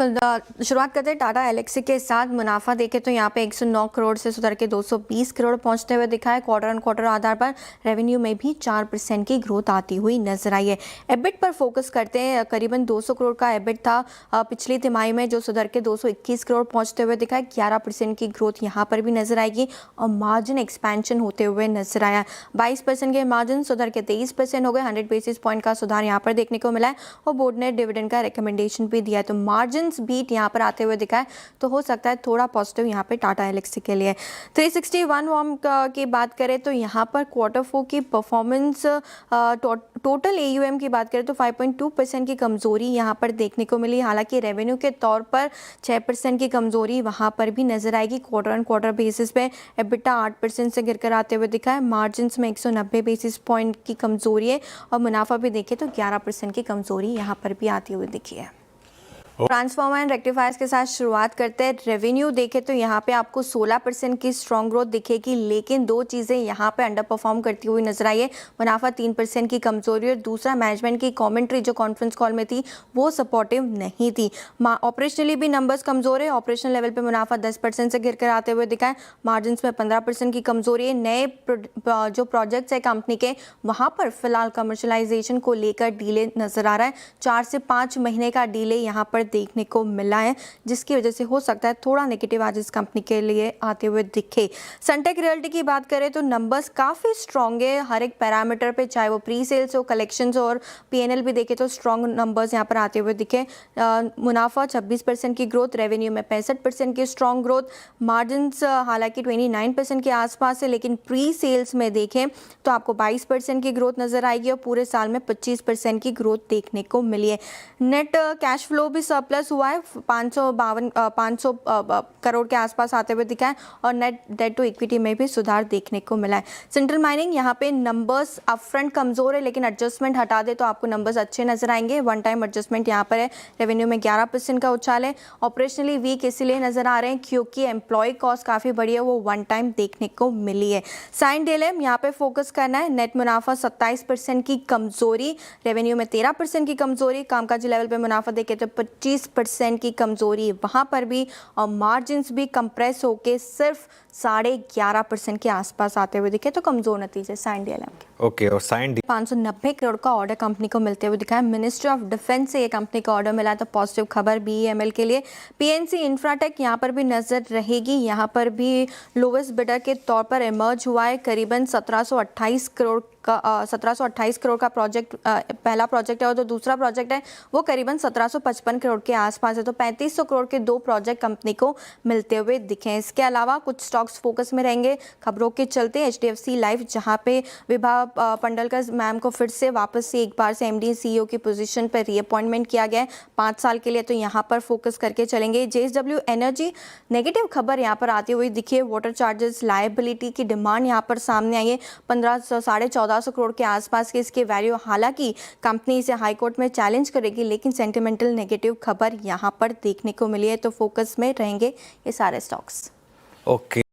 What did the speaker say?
बिल्कुल शुरुआत करते हैं टाटा एलेक्सी के साथ। मुनाफा देखें तो यहाँ पे 109 करोड़ से सुधर के 220 करोड़ पहुंचते हुए दिखा है। क्वार्टर ऑन क्वार्टर आधार पर रेवेन्यू में भी 4% की ग्रोथ आती हुई नजर आई है। एबिट पर फोकस करते हैं, करीबन 200 करोड़ का एबिट था पिछली तिमाही में, जो सुधर के 221 करोड़ पहुंचते हुए दिखा है। 11% की ग्रोथ यहाँ पर भी नजर आएगी और मार्जिन एक्सपेंशन होते हुए नजर आया। 22% के मार्जिन सुधर के 23% हो गए। 100 बेसिस पॉइंट का सुधार यहाँ पर देखने को मिला है और बोर्ड ने डिविडेंड का रिकमेंडेशन भी दिया है। तो मार्जिन्स बीट यहाँ पर आते हुए दिखा है, तो हो सकता है थोड़ा पॉजिटिव यहाँ पे टाटा एलेक्सी के लिए। 361 वार्म की बात करें तो यहाँ पर क्वार्टर 4 की परफॉर्मेंस, टोटल एयूएम की बात करें तो 5.2% की कमजोरी यहाँ पर देखने को मिली। हालांकि रेवेन्यू के तौर पर 6% की कमजोरी वहाँ पर भी नजर आएगी। क्वार्टर ऑन क्वार्टर बेसिस पे एबिटा 8% से गिरकर आते हुए दिखा है। मार्जिन्स में 190 बेसिस पॉइंट की कमजोरी है और मुनाफा भी देखें तो 11% की कमजोरी यहाँ पर भी आती हुई दिखी है। ट्रांसफार्मर एंड रेक्टिफायर्स के साथ शुरुआत करते हैं। रेवेन्यू देखें तो यहाँ पे आपको 16% की स्ट्रॉन्ग ग्रोथ दिखेगी, लेकिन दो चीज़ें यहाँ पे अंडर परफॉर्म करती हुई नजर आई है। मुनाफा 3% की कमजोरी और दूसरा मैनेजमेंट की कमेंट्री जो कॉन्फ्रेंस कॉल में थी वो सपोर्टिव नहीं थी। ऑपरेशनली भी नंबर्स कमजोर है। ऑपरेशनल लेवल पर मुनाफा 10% से गिर कर आते हुए दिखा है। मार्जिन में 15% की कमजोरी है। नए जो प्रोजेक्ट्स है कंपनी के, वहाँ पर फिलहाल कमर्शलाइजेशन को लेकर डीले नजर आ रहा है। 4 से 5 महीने का डीले यहाँ पर देखने को मिला है, जिसकी वजह से हो सकता है थोड़ा नेगेटिव आज इस कंपनी के लिए आते हुए दिखे। सनटेक रियल्टी की बात करें तो नंबर्स काफ़ी स्ट्रॉन्ग है हर एक पैरामीटर पे, चाहे वो प्री सेल्स हो, कलेक्शंस और पीएनएल भी देखे तो स्ट्रॉन्ग नंबर्स यहाँ पर आते हुए दिखे। मुनाफा 26% की ग्रोथ, रेवेन्यू में 65% की स्ट्रॉन्ग ग्रोथ। मार्जिन्स हालांकि 29% के आसपास है, लेकिन प्री सेल्स में देखें तो आपको 22% की ग्रोथ नजर आएगी और पूरे साल में 25% की ग्रोथ देखने को मिली है। नेट कैश फ्लो भी सरप्लस हुआ है, 500 करोड़ के आसपास आते हुए दिखा है और नेट डेट टू इक्विटी में भी सुधार देखने को मिला है। सेंट्रल माइनिंग यहाँ पे नंबर्स अपफ्रंट कमजोर है, लेकिन एडजस्टमेंट हटा दे तो आपको नंबर्स अच्छे नजर आएंगे। वन टाइम एडजस्टमेंट यहाँ पर है। रेवेन्यू में 11% का उछाल है। ऑपरेशनली वीक इसीलिए नजर आ रहे हैं क्योंकि एम्प्लॉय कॉस्ट काफी बढ़ी है, वो वन टाइम देखने को मिली है। साइन डेलम यहाँ पे फोकस करना है। नेट मुनाफा 27% की कमजोरी, रेवेन्यू में 13% की कमजोरी। कामकाजी लेवल पे मुनाफा देखे तो 25% की कमजोरी वहां पर भी और मार्जिन्स भी कंप्रेस होके सिर्फ 11.5% के आसपास आते हुए दिखे, तो कमजोर नतीजे साइन डीएलएम के। ओके, और साइन 590 करोड़ का ऑर्डर कंपनी को मिलते हुए दिखा है। मिनिस्ट्री ऑफ डिफेंस से ये कंपनी का ऑर्डर मिला, तो पॉजिटिव खबर बीईएमएल के लिए। पीएनसी इंफ्राटेक यहाँ पर भी नजर रहेगी। यहाँ पर भी लोवेस्ट बिडर के तौर पर इमर्ज हुआ है। करीबन 1728 करोड़ का प्रोजेक्ट पहला प्रोजेक्ट है और जो दूसरा प्रोजेक्ट है वो करीबन 1755 करोड़ के आसपास है। तो 3500 करोड़ के दो प्रोजेक्ट कंपनी को मिलते हुए दिखे। इसके अलावा कुछ स्टॉक्स फोकस में रहेंगे खबरों के चलते। एचडीएफसी लाइफ, जहां पे विभा पंडलकर मैम को फिर से वापस से एक बार से एमडी सीईओ की पोजीशन पर रीअपॉइंटमेंट किया गया है 5 साल के लिए, तो यहाँ पर फोकस करके चलेंगे। जेएसडब्ल्यू एनर्जी, नेगेटिव खबर यहाँ पर आती हुई दिखी है। वाटर चार्जेस लायबिलिटी की डिमांड यहाँ पर सामने आई है 1450 करोड़ के आसपास के इसके वैल्यू। हालांकि कंपनी इसे हाईकोर्ट में चैलेंज करेगी, लेकिन सेंटिमेंटल नेगेटिव खबर यहाँ पर देखने को मिली है, तो फोकस में रहेंगे ये सारे स्टॉक्स। ओके।